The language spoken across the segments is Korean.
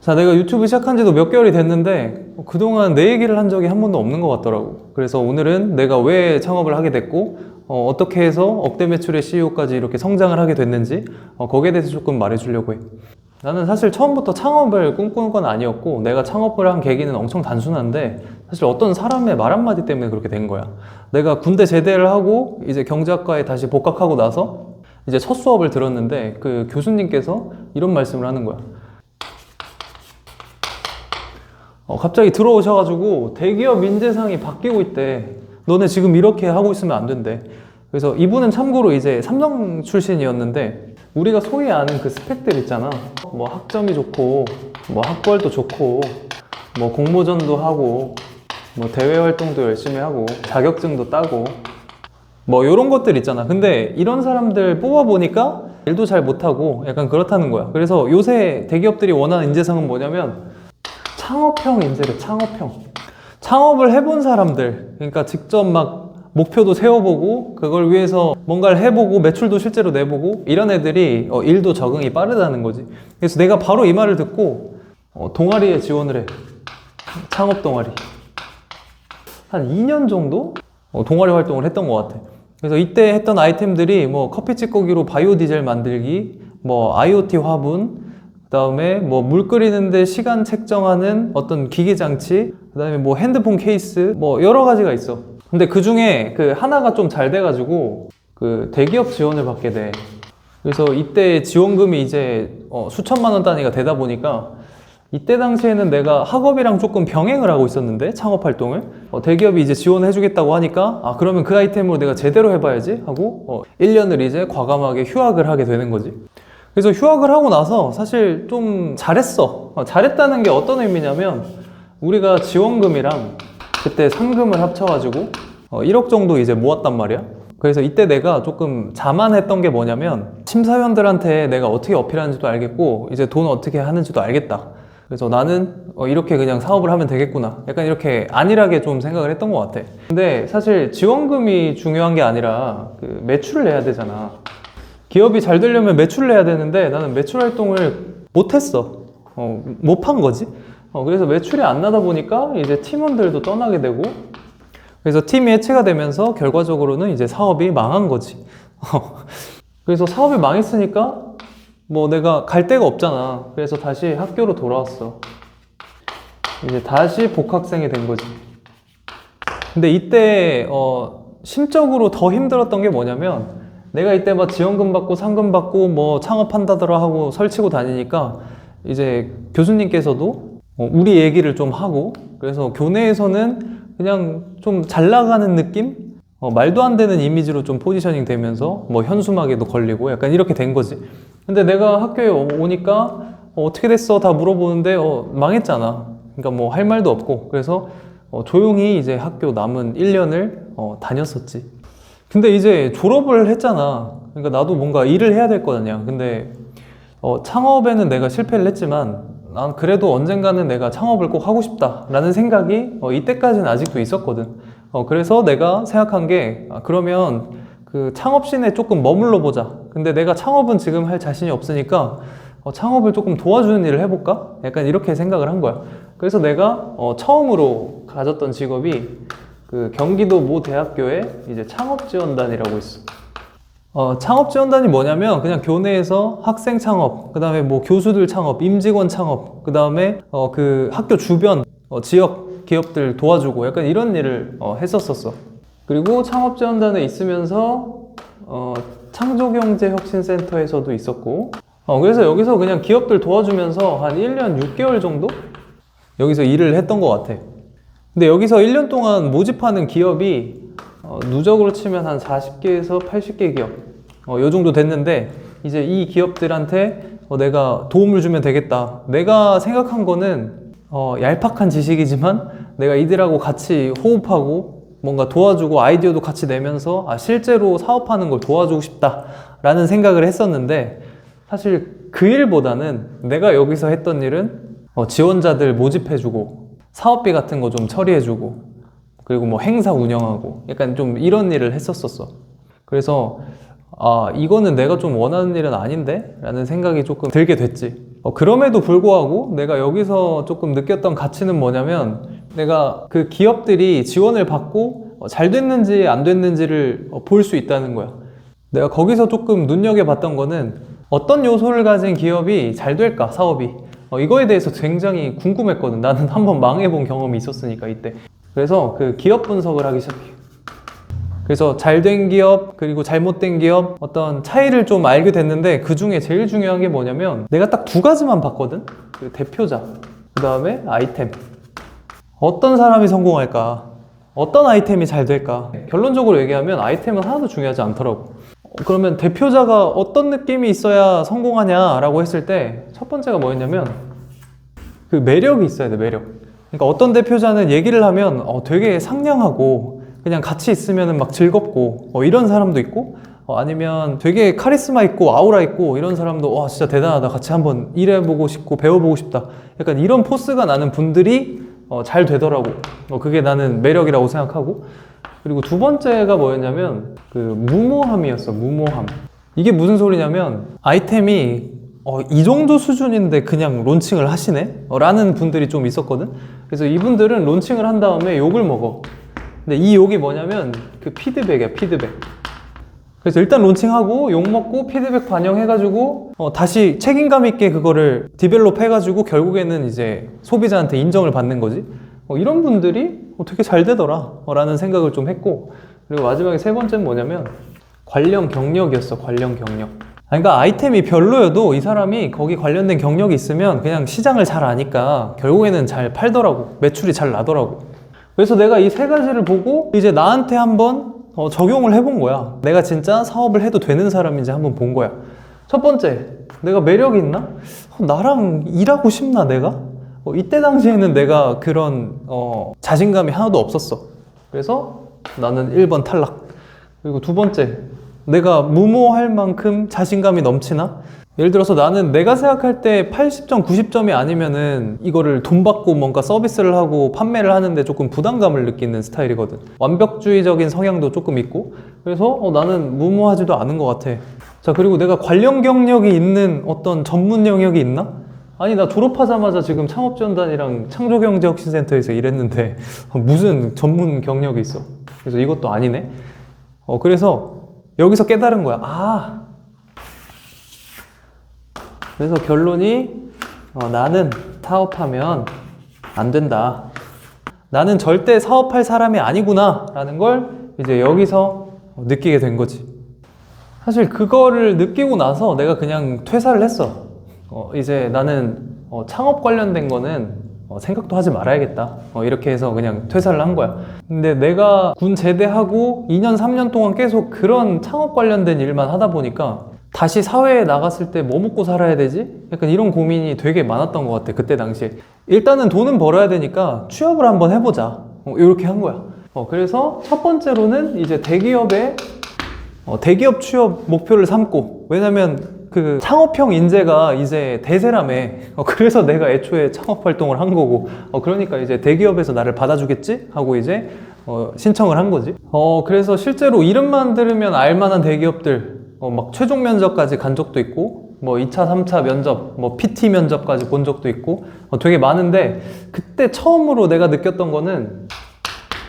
자, 내가 유튜브 시작한 지도 몇 개월이 됐는데 그동안 내 얘기를 한 적이 한 번도 없는 것 같더라고. 그래서 오늘은 내가 왜 창업을 하게 됐고 어떻게 해서 억대 매출의 CEO까지 이렇게 성장을 하게 됐는지 거기에 대해서 조금 말해주려고 해. 나는 사실 처음부터 창업을 꿈꾸는 건 아니었고, 내가 창업을 한 계기는 엄청 단순한데 사실 어떤 사람의 말 한마디 때문에 그렇게 된 거야. 내가 군대 제대를 하고 이제 경제학과에 다시 복학하고 나서 이제 첫 수업을 들었는데 그 교수님께서 이런 말씀을 하는 거야. 갑자기 들어오셔가지고 대기업 인재상이 바뀌고 있대. 너네 지금 이렇게 하고 있으면 안 된대. 그래서 이분은 참고로 이제 삼성 출신이었는데, 우리가 소위 아는 그 스펙들 있잖아. 뭐 학점이 좋고, 뭐 학벌도 좋고, 뭐 공모전도 하고, 뭐 대외 활동도 열심히 하고, 자격증도 따고, 뭐 이런 것들 있잖아. 근데 이런 사람들 뽑아보니까 일도 잘 못하고 약간 그렇다는 거야. 그래서 요새 대기업들이 원하는 인재상은 뭐냐면 창업형 인재래. 창업을 해본 사람들, 그러니까 직접 막 목표도 세워보고 그걸 위해서 뭔가를 해보고 매출도 실제로 내보고 이런 애들이 일도 적응이 빠르다는 거지. 그래서 내가 바로 이 말을 듣고 동아리에 지원을 해. 창업 동아리. 한 2년 정도 동아리 활동을 했던 것 같아. 그래서 이때 했던 아이템들이 뭐 커피 찌꺼기로 바이오 디젤 만들기, 뭐 IoT 화분, 그 다음에 뭐 물 끓이는데 시간 책정하는 어떤 기계 장치, 그 다음에 뭐 핸드폰 케이스, 뭐 여러 가지가 있어. 근데 그 중에 그 하나가 좀 잘 돼가지고 그 대기업 지원을 받게 돼. 그래서 이때 지원금이 이제 수천만 원 단위가 되다 보니까 이때 당시에는 내가 학업이랑 조금 병행을 하고 있었는데, 창업 활동을 대기업이 이제 지원해 주겠다고 하니까 그러면 그 아이템으로 내가 제대로 해봐야지 하고 1년을 이제 과감하게 휴학을 하게 되는 거지. 그래서 휴학을 하고 나서 사실 좀 잘했어. 잘했다는 게 어떤 의미냐면, 우리가 지원금이랑 그때 상금을 합쳐가지고 1억 정도 이제 모았단 말이야. 그래서 이때 내가 조금 자만했던 게 뭐냐면, 심사위원들한테 내가 어떻게 어필하는지도 알겠고 이제 돈 어떻게 하는지도 알겠다. 그래서 나는 이렇게 그냥 사업을 하면 되겠구나, 약간 이렇게 안일하게 좀 생각을 했던 것 같아. 근데 사실 지원금이 중요한 게 아니라 그 매출을 내야 되잖아. 기업이 잘 되려면 매출을 내야 되는데 나는 매출 활동을 못했어. 못 판 거지. 그래서 매출이 안 나다 보니까 이제 팀원들도 떠나게 되고, 그래서 팀이 해체가 되면서 결과적으로는 이제 사업이 망한 거지. 그래서 사업이 망했으니까 뭐 내가 갈 데가 없잖아. 그래서 다시 학교로 돌아왔어. 이제 다시 복학생이 된 거지. 근데 이때 심적으로 더 힘들었던 게 뭐냐면, 내가 이때 막 지원금 받고 상금 받고 뭐 창업한다더라 하고 설치고 다니니까 이제 교수님께서도 우리 얘기를 좀 하고, 그래서 교내에서는 그냥 좀 잘 나가는 느낌? 말도 안 되는 이미지로 좀 포지셔닝 되면서 뭐 현수막에도 걸리고 약간 이렇게 된 거지. 근데 내가 학교에 오니까 어떻게 됐어? 다 물어보는데 망했잖아. 그러니까 뭐 할 말도 없고, 그래서 조용히 이제 학교 남은 1년을 다녔었지. 근데 이제 졸업을 했잖아. 그러니까 나도 뭔가 일을 해야 될 거 아니야. 근데 창업에는 내가 실패를 했지만 난 그래도 언젠가는 내가 창업을 꼭 하고 싶다 라는 생각이 이때까지는 아직도 있었거든. 그래서 내가 생각한 게 그러면 그 창업씬에 조금 머물러 보자. 근데 내가 창업은 지금 할 자신이 없으니까 창업을 조금 도와주는 일을 해볼까? 약간 이렇게 생각을 한 거야. 그래서 내가 처음으로 가졌던 직업이 그 경기도 모 대학교에 이제 창업지원단이라고 있어. 창업지원단이 뭐냐면 그냥 교내에서 학생 창업, 그 다음에 뭐 교수들 창업, 임직원 창업, 그 다음에 그 학교 주변 지역 기업들 도와주고 약간 이런 일을 했었었어. 그리고 창업지원단에 있으면서 창조경제혁신센터에서도 있었고, 그래서 여기서 그냥 기업들 도와주면서 한 1년 6개월 정도 여기서 일을 했던 것 같아. 근데 여기서 1년 동안 모집하는 기업이 누적으로 치면 한 40개에서 80개 기업 요 정도 됐는데, 이제 이 기업들한테 내가 도움을 주면 되겠다. 내가 생각한 거는 얄팍한 지식이지만 내가 이들하고 같이 호흡하고 뭔가 도와주고 아이디어도 같이 내면서 실제로 사업하는 걸 도와주고 싶다 라는 생각을 했었는데, 사실 그 일보다는 내가 여기서 했던 일은 지원자들 모집해주고 사업비 같은 거 좀 처리해주고, 그리고 뭐 행사 운영하고 약간 좀 이런 일을 했었었어. 그래서 이거는 내가 좀 원하는 일은 아닌데? 라는 생각이 조금 들게 됐지. 그럼에도 불구하고 내가 여기서 조금 느꼈던 가치는 뭐냐면 내가 그 기업들이 지원을 받고 잘 됐는지 안 됐는지를 볼 수 있다는 거야. 내가 거기서 조금 눈여겨봤던 거는 어떤 요소를 가진 기업이 잘 될까, 사업이. 이거에 대해서 굉장히 궁금했거든. 나는 한번 망해본 경험이 있었으니까, 이때. 그래서 그 기업 분석을 하기 시작해. 그래서 잘된 기업 그리고 잘못된 기업 어떤 차이를 좀 알게 됐는데 그 중에 제일 중요한 게 뭐냐면 내가 딱 두 가지만 봤거든. 그 대표자, 그 다음에 아이템. 어떤 사람이 성공할까? 어떤 아이템이 잘 될까? 결론적으로 얘기하면 아이템은 하나도 중요하지 않더라고. 그러면 대표자가 어떤 느낌이 있어야 성공하냐 라고 했을 때 첫 번째가 뭐였냐면 그 매력이 있어야 돼, 매력. 그러니까 어떤 대표자는 얘기를 하면 되게 상냥하고 그냥 같이 있으면 막 즐겁고 이런 사람도 있고 아니면 되게 카리스마 있고 아우라 있고 이런 사람도 와 진짜 대단하다, 같이 한번 일해보고 싶고 배워보고 싶다, 약간 이런 포스가 나는 분들이 잘 되더라고. 그게 나는 매력이라고 생각하고. 그리고 두 번째가 뭐였냐면 그 무모함이었어. 무모함. 이게 무슨 소리냐면 아이템이 이 정도 수준인데 그냥 론칭을 하시네? 라는 분들이 좀 있었거든. 그래서 이분들은 론칭을 한 다음에 욕을 먹어. 근데 이 욕이 뭐냐면 그 피드백이야, 피드백. 그래서 일단 론칭하고 욕 먹고 피드백 반영해가지고 다시 책임감 있게 그거를 디벨롭 해가지고 결국에는 이제 소비자한테 인정을 받는 거지. 이런 분들이 되게 잘 되더라 라는 생각을 좀 했고. 그리고 마지막에 세 번째는 뭐냐면 관련 경력이었어. 관련 경력. 그러니까 아이템이 별로여도 이 사람이 거기 관련된 경력이 있으면 그냥 시장을 잘 아니까 결국에는 잘 팔더라고. 매출이 잘 나더라고. 그래서 내가 이 세 가지를 보고 이제 나한테 한번 적용을 해본 거야. 내가 진짜 사업을 해도 되는 사람인지 한번 본 거야. 첫 번째, 내가 매력이 있나? 나랑 일하고 싶나 내가? 이때 당시에는 내가 그런 자신감이 하나도 없었어. 그래서 나는 1번 탈락. 그리고 두 번째, 내가 무모할 만큼 자신감이 넘치나? 예를 들어서 나는 내가 생각할 때 80점, 90점이 아니면은 이거를 돈 받고 뭔가 서비스를 하고 판매를 하는데 조금 부담감을 느끼는 스타일이거든. 완벽주의적인 성향도 조금 있고. 그래서 나는 무모하지도 않은 것 같아. 자, 그리고 내가 관련 경력이 있는 어떤 전문 영역이 있나? 아니, 나 졸업하자마자 지금 창업지원단이랑 창조경제혁신센터에서 일했는데 무슨 전문 경력이 있어? 그래서 이것도 아니네. 그래서 여기서 깨달은 거야. 그래서 결론이 나는 사업하면 안 된다. 나는 절대 사업할 사람이 아니구나 라는 걸 이제 여기서 느끼게 된 거지. 사실 그거를 느끼고 나서 내가 그냥 퇴사를 했어. 이제 나는 창업 관련된 거는 생각도 하지 말아야겠다. 이렇게 해서 그냥 퇴사를 한 거야. 근데 내가 군 제대하고 2년, 3년 동안 계속 그런 창업 관련된 일만 하다 보니까 다시 사회에 나갔을 때 뭐 먹고 살아야 되지? 약간 이런 고민이 되게 많았던 것 같아, 그때 당시에. 일단은 돈은 벌어야 되니까 취업을 한번 해보자. 이렇게 한 거야. 그래서 첫 번째로는 이제 대기업에 대기업 취업 목표를 삼고, 왜냐면 그 창업형 인재가 이제 대세라며. 그래서 내가 애초에 창업 활동을 한 거고, 그러니까 이제 대기업에서 나를 받아주겠지? 하고 이제 신청을 한 거지. 그래서 실제로 이름만 들으면 알만한 대기업들, 막 최종 면접까지 간 적도 있고, 뭐 2차, 3차 면접, 뭐 PT 면접까지 본 적도 있고, 되게 많은데, 그때 처음으로 내가 느꼈던 거는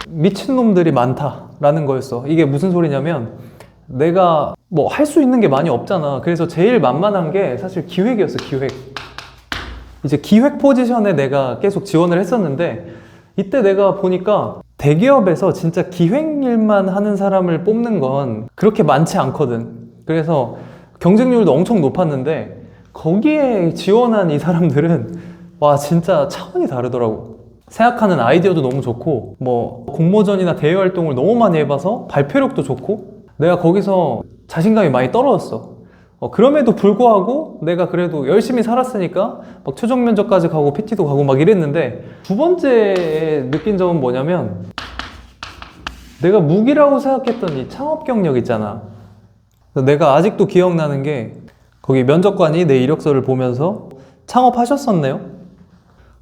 미친놈들이 많다라는 거였어. 이게 무슨 소리냐면, 내가 뭐 할 수 있는 게 많이 없잖아. 그래서 제일 만만한 게 사실 기획이었어, 기획. 이제 기획 포지션에 내가 계속 지원을 했었는데, 이때 내가 보니까 대기업에서 진짜 기획 일만 하는 사람을 뽑는 건 그렇게 많지 않거든. 그래서 경쟁률도 엄청 높았는데, 거기에 지원한 이 사람들은 와 진짜 차원이 다르더라고. 생각하는 아이디어도 너무 좋고, 뭐 공모전이나 대회 활동을 너무 많이 해봐서 발표력도 좋고, 내가 거기서 자신감이 많이 떨어졌어. 그럼에도 불구하고 내가 그래도 열심히 살았으니까 막 최종 면접까지 가고 PT도 가고 막 이랬는데, 두 번째 느낀 점은 뭐냐면 내가 무기라고 생각했던 이 창업 경력 있잖아. 내가 아직도 기억나는 게, 거기 면접관이 내 이력서를 보면서 창업하셨었네요?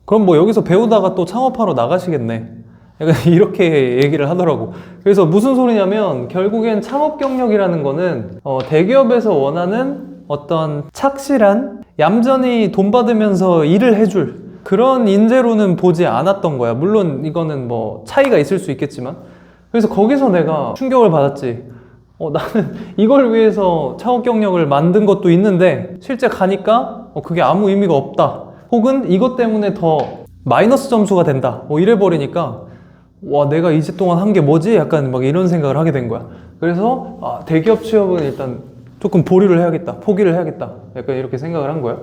그럼 뭐 여기서 배우다가 또 창업하러 나가시겠네. 약간 이렇게 얘기를 하더라고. 그래서 무슨 소리냐면 결국엔 창업 경력이라는 거는 대기업에서 원하는 어떤 착실한 얌전히 돈 받으면서 일을 해줄 그런 인재로는 보지 않았던 거야. 물론 이거는 뭐 차이가 있을 수 있겠지만. 그래서 거기서 내가 충격을 받았지. 나는 이걸 위해서 창업 경력을 만든 것도 있는데 실제 가니까 그게 아무 의미가 없다. 혹은 이것 때문에 더 마이너스 점수가 된다. 이래 버리니까 와, 내가 2주 동안 한 게 뭐지? 약간 막 이런 생각을 하게 된 거야. 그래서 대기업 취업은 일단 조금 보류를 해야겠다. 포기를 해야겠다. 약간 이렇게 생각을 한 거야.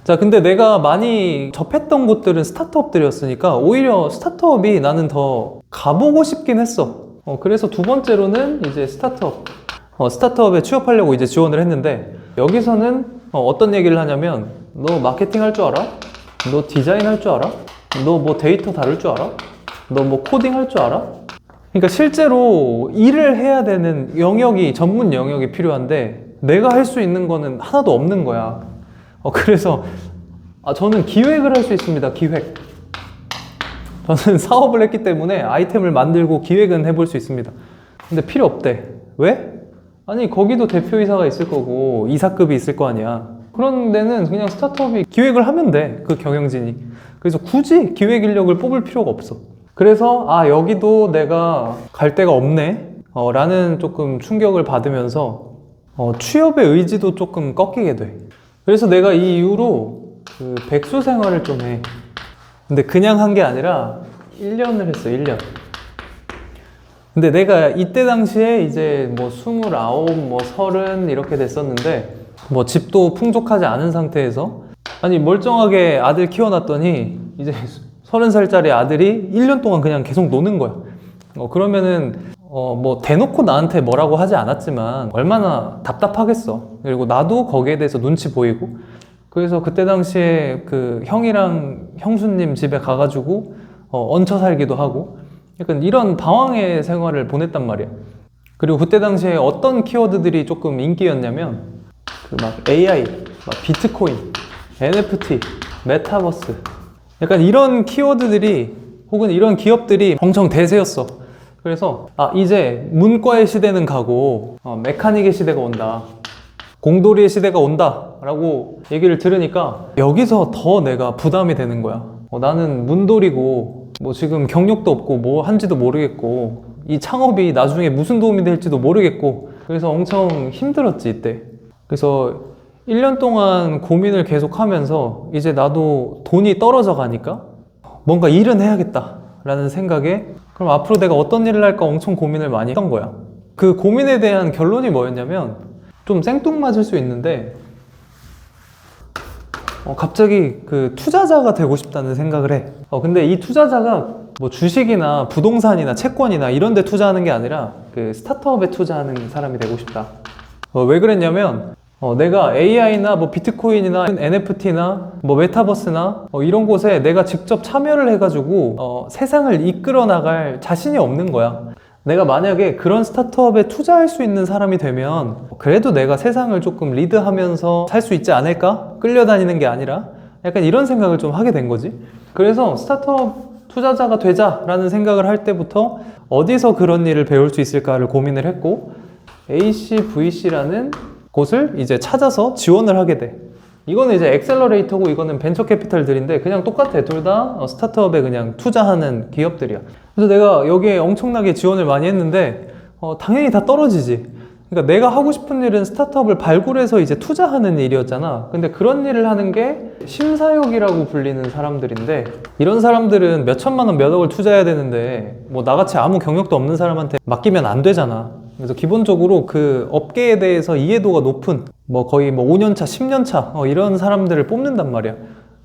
자, 근데 내가 많이 접했던 곳들은 스타트업들이었으니까 오히려 스타트업이 나는 더 가보고 싶긴 했어. 그래서 두 번째로는 이제 스타트업에 취업하려고 이제 지원을 했는데 여기서는 어떤 얘기를 하냐면 너 마케팅 할 줄 알아? 너 디자인 할 줄 알아? 너 뭐 데이터 다룰 줄 알아? 너 뭐 코딩 할 줄 알아? 그러니까 실제로 일을 해야 되는 영역이, 전문 영역이 필요한데 내가 할 수 있는 거는 하나도 없는 거야. 그래서 저는 기획을 할 수 있습니다. 기획. 저는 사업을 했기 때문에 아이템을 만들고 기획은 해볼 수 있습니다. 근데 필요 없대. 왜? 아니, 거기도 대표이사가 있을 거고 이사급이 있을 거 아니야. 그런 데는 그냥 스타트업이 기획을 하면 돼. 그 경영진이. 그래서 굳이 기획 인력을 뽑을 필요가 없어. 그래서 여기도 내가 갈 데가 없네 라는 조금 충격을 받으면서 취업의 의지도 조금 꺾이게 돼. 그래서 내가 이 이후로 그 백수 생활을 좀 해. 근데 그냥 한 게 아니라 1년을 했어. 1년. 근데 내가 이때 당시에 이제 뭐 29, 뭐 30 이렇게 됐었는데 뭐 집도 풍족하지 않은 상태에서 아니 멀쩡하게 아들 키워놨더니 이제 30살짜리 아들이 1년 동안 그냥 계속 노는 거야. 그러면은 뭐 대놓고 나한테 뭐라고 하지 않았지만 얼마나 답답하겠어. 그리고 나도 거기에 대해서 눈치 보이고. 그래서 그때 당시에 그 형이랑 형수님 집에 가가지고 얹혀 살기도 하고 약간 이런 방황의 생활을 보냈단 말이야. 그리고 그때 당시에 어떤 키워드들이 조금 인기였냐면 그 막 AI, 막 비트코인, NFT, 메타버스 약간 이런 키워드들이 혹은 이런 기업들이 엄청 대세였어. 그래서 이제 문과의 시대는 가고 메카닉의 시대가 온다, 공돌이의 시대가 온다 라고 얘기를 들으니까 여기서 더 내가 부담이 되는 거야. 나는 문돌이고 뭐 지금 경력도 없고 뭐 한지도 모르겠고 이 창업이 나중에 무슨 도움이 될지도 모르겠고 그래서 엄청 힘들었지 이때. 그래서 1년 동안 고민을 계속 하면서 이제 나도 돈이 떨어져 가니까 뭔가 일은 해야겠다 라는 생각에 그럼 앞으로 내가 어떤 일을 할까 엄청 고민을 많이 했던 거야. 그 고민에 대한 결론이 뭐였냐면 좀 생뚱맞을 수 있는데 갑자기 그 투자자가 되고 싶다는 생각을 해. 근데 이 투자자가 뭐 주식이나 부동산이나 채권이나 이런 데 투자하는 게 아니라 그 스타트업에 투자하는 사람이 되고 싶다. 왜 그랬냐면 내가 AI나 뭐 비트코인이나 NFT나 뭐 메타버스나 이런 곳에 내가 직접 참여를 해가지고 세상을 이끌어 나갈 자신이 없는 거야. 내가 만약에 그런 스타트업에 투자할 수 있는 사람이 되면 그래도 내가 세상을 조금 리드하면서 살 수 있지 않을까? 끌려다니는 게 아니라 약간 이런 생각을 좀 하게 된 거지. 그래서 스타트업 투자자가 되자라는 생각을 할 때부터 어디서 그런 일을 배울 수 있을까를 고민을 했고 ACVC라는 곳을 이제 찾아서 지원을 하게 돼. 이거는 이제 엑셀러레이터고 이거는 벤처 캐피탈들인데 그냥 똑같아. 둘 다 스타트업에 그냥 투자하는 기업들이야. 그래서 내가 여기에 엄청나게 지원을 많이 했는데 당연히 다 떨어지지. 그러니까 내가 하고 싶은 일은 스타트업을 발굴해서 이제 투자하는 일이었잖아. 근데 그런 일을 하는 게 심사역이라고 불리는 사람들인데 이런 사람들은 몇 천만 원, 몇 억을 투자해야 되는데 뭐 나같이 아무 경력도 없는 사람한테 맡기면 안 되잖아. 그래서 기본적으로 그 업계에 대해서 이해도가 높은 뭐 거의 뭐 5년차, 10년차 이런 사람들을 뽑는단 말이야.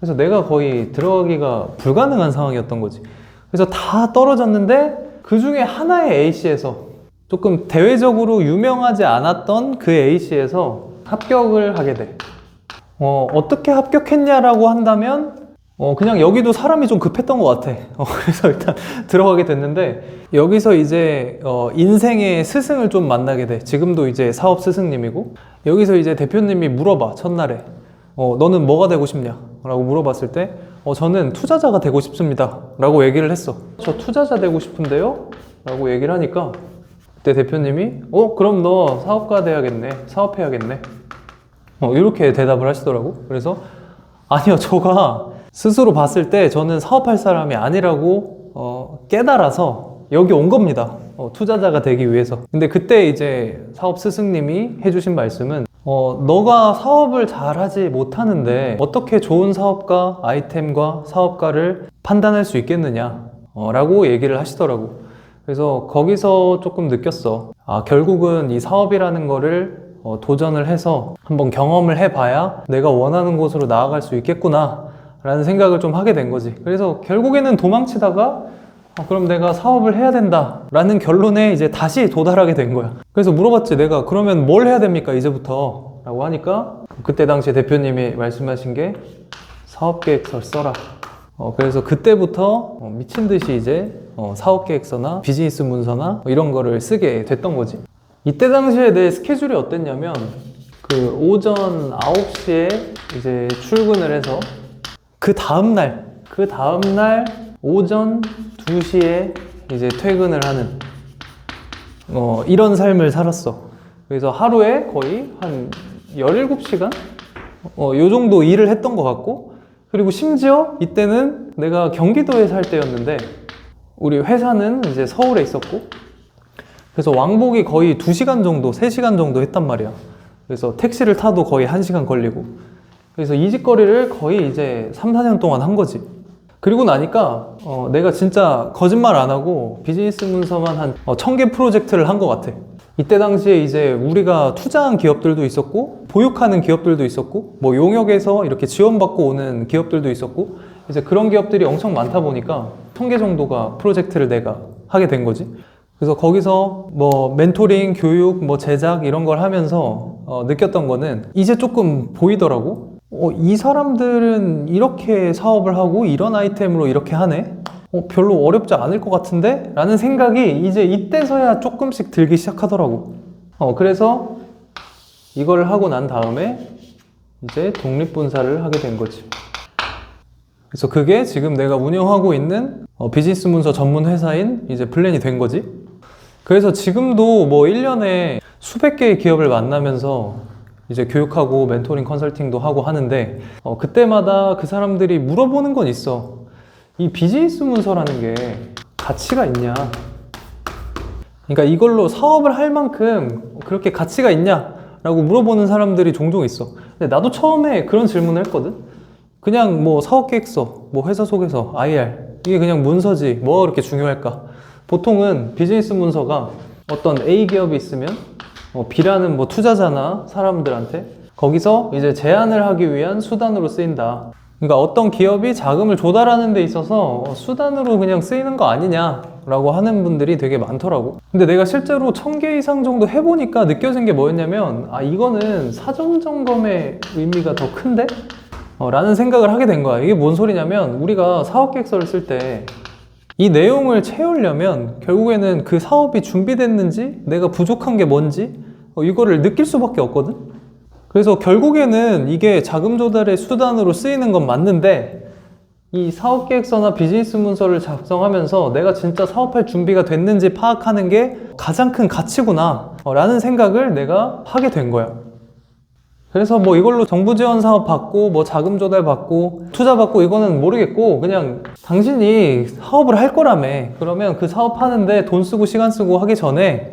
그래서 내가 거의 들어가기가 불가능한 상황이었던 거지. 그래서 다 떨어졌는데 그 중에 하나의 A씨에서 조금 대외적으로 유명하지 않았던 그 A씨에서 합격을 하게 돼. 어떻게 합격했냐라고 한다면 그냥 여기도 사람이 좀 급했던 것 같아. 그래서 일단 들어가게 됐는데 여기서 이제 인생의 스승을 좀 만나게 돼. 지금도 이제 사업 스승님이고 여기서 이제 대표님이 물어봐. 첫날에 너는 뭐가 되고 싶냐? 라고 물어봤을 때 저는 투자자가 되고 싶습니다 라고 얘기를 했어. 저 투자자 되고 싶은데요? 라고 얘기를 하니까 그때 대표님이 그럼 너 사업가 돼야겠네. 사업해야겠네. 이렇게 대답을 하시더라고. 그래서 아니요, 저가 스스로 봤을 때 저는 사업할 사람이 아니라고 깨달아서 여기 온 겁니다. 투자자가 되기 위해서. 근데 그때 이제 사업 스승님이 해주신 말씀은 너가 사업을 잘하지 못하는데 어떻게 좋은 사업가, 아이템과 사업가를 판단할 수 있겠느냐 라고 얘기를 하시더라고. 그래서 거기서 조금 느꼈어. 결국은 이 사업이라는 거를 도전을 해서 한번 경험을 해봐야 내가 원하는 곳으로 나아갈 수 있겠구나 라는 생각을 좀 하게 된 거지. 그래서 결국에는 도망치다가 그럼 내가 사업을 해야 된다 라는 결론에 이제 다시 도달하게 된 거야. 그래서 물어봤지. 내가 그러면 뭘 해야 됩니까 이제부터 라고 하니까 그때 당시 대표님이 말씀하신 게 사업계획서를 써라. 그래서 그때부터 미친 듯이 이제 사업계획서나 비즈니스 문서나 이런 거를 쓰게 됐던 거지. 이때 당시에 내 스케줄이 어땠냐면 그 오전 9시에 이제 출근을 해서 그 다음날 오전 2시에 이제 퇴근을 하는 이런 삶을 살았어. 그래서 하루에 거의 한 17시간? 요 정도 일을 했던 것 같고, 그리고 심지어 이때는 내가 경기도에 살 때였는데 우리 회사는 이제 서울에 있었고, 그래서 왕복이 거의 2시간 정도, 3시간 정도 했단 말이야. 그래서 택시를 타도 거의 1시간 걸리고, 그래서 이 짓거리를 거의 이제 3, 4년 동안 한 거지. 그리고 나니까 내가 진짜 거짓말 안 하고 비즈니스 문서만 한 1000개 프로젝트를 한 것 같아. 이때 당시에 이제 우리가 투자한 기업들도 있었고 보육하는 기업들도 있었고 뭐 용역에서 이렇게 지원받고 오는 기업들도 있었고, 이제 그런 기업들이 엄청 많다 보니까 1000개 정도가 프로젝트를 내가 하게 된 거지. 그래서 거기서 뭐 멘토링, 교육, 뭐 제작 이런 걸 하면서 느꼈던 거는 이제 조금 보이더라고. 이 사람들은 이렇게 사업을 하고 이런 아이템으로 이렇게 하네? 별로 어렵지 않을 것 같은데? 라는 생각이 이제 이때서야 조금씩 들기 시작하더라고. 그래서 이걸 하고 난 다음에 이제 독립분사를 하게 된 거지. 그래서 그게 지금 내가 운영하고 있는 비즈니스 문서 전문 회사인 이제 플랜이 된 거지. 그래서 지금도 뭐 1년에 수백 개의 기업을 만나면서 이제 교육하고 멘토링 컨설팅도 하고 하는데 그때마다 그 사람들이 물어보는 건 있어. 이 비즈니스 문서라는 게 가치가 있냐? 그러니까 이걸로 사업을 할 만큼 그렇게 가치가 있냐? 라고 물어보는 사람들이 종종 있어. 근데 나도 처음에 그런 질문을 했거든. 그냥 뭐 사업계획서, 뭐 회사 소개서, IR 이게 그냥 문서지 뭐가 그렇게 중요할까? 보통은 비즈니스 문서가 어떤 A 기업이 있으면 B라는 뭐 투자자나 사람들한테 거기서 이제 제안을 하기 위한 수단으로 쓰인다. 그러니까 어떤 기업이 자금을 조달하는 데 있어서 수단으로 그냥 쓰이는 거 아니냐라고 하는 분들이 되게 많더라고. 근데 내가 실제로 1000개 이상 정도 해보니까 느껴진 게 뭐였냐면 이거는 사전 점검의 의미가 더 큰데? 라는 생각을 하게 된 거야. 이게 뭔 소리냐면 우리가 사업계획서를 쓸 때 이 내용을 채우려면 결국에는 그 사업이 준비됐는지 내가 부족한 게 뭔지 이거를 느낄 수밖에 없거든. 그래서 결국에는 이게 자금 조달의 수단으로 쓰이는 건 맞는데 이 사업계획서나 비즈니스 문서를 작성하면서 내가 진짜 사업할 준비가 됐는지 파악하는 게 가장 큰 가치구나 라는 생각을 내가 하게 된 거야. 그래서 뭐 이걸로 정부 지원 사업 받고 뭐 자금 조달 받고 투자 받고 이거는 모르겠고, 그냥 당신이 사업을 할 거라며. 그러면 그 사업 하는데 돈 쓰고 시간 쓰고 하기 전에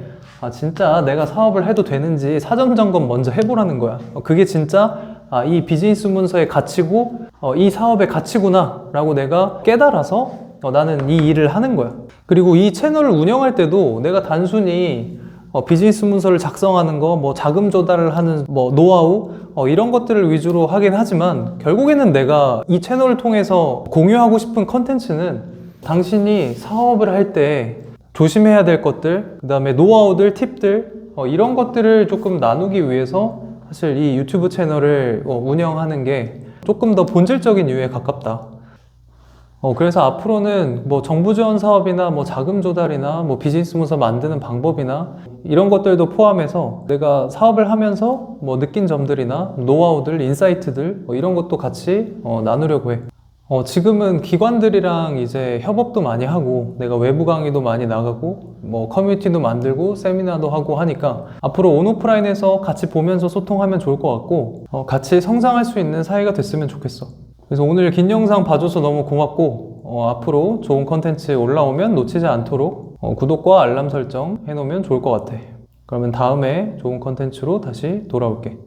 진짜 내가 사업을 해도 되는지 사전 점검 먼저 해보라는 거야. 그게 진짜 이 비즈니스 문서의 가치고 이 사업의 가치구나 라고 내가 깨달아서 나는 이 일을 하는 거야. 그리고 이 채널을 운영할 때도 내가 단순히 비즈니스 문서를 작성하는 거, 뭐 자금 조달을 하는 뭐 노하우 이런 것들을 위주로 하긴 하지만 결국에는 내가 이 채널을 통해서 공유하고 싶은 컨텐츠는 당신이 사업을 할 때 조심해야 될 것들, 그 다음에 노하우들, 팁들 이런 것들을 조금 나누기 위해서 사실 이 유튜브 채널을 운영하는 게 조금 더 본질적인 이유에 가깝다. 그래서 앞으로는 뭐 정부 지원 사업이나 뭐 자금 조달이나 뭐 비즈니스 문서 만드는 방법이나 이런 것들도 포함해서 내가 사업을 하면서 뭐 느낀 점들이나 노하우들, 인사이트들 이런 것도 같이 나누려고 해. 지금은 기관들이랑 이제 협업도 많이 하고, 내가 외부 강의도 많이 나가고, 뭐 커뮤니티도 만들고, 세미나도 하고 하니까, 앞으로 온오프라인에서 같이 보면서 소통하면 좋을 것 같고, 같이 성장할 수 있는 사이가 됐으면 좋겠어. 그래서 오늘 긴 영상 봐줘서 너무 고맙고, 앞으로 좋은 컨텐츠 올라오면 놓치지 않도록 구독과 알람 설정 해놓으면 좋을 것 같아. 그러면 다음에 좋은 컨텐츠로 다시 돌아올게.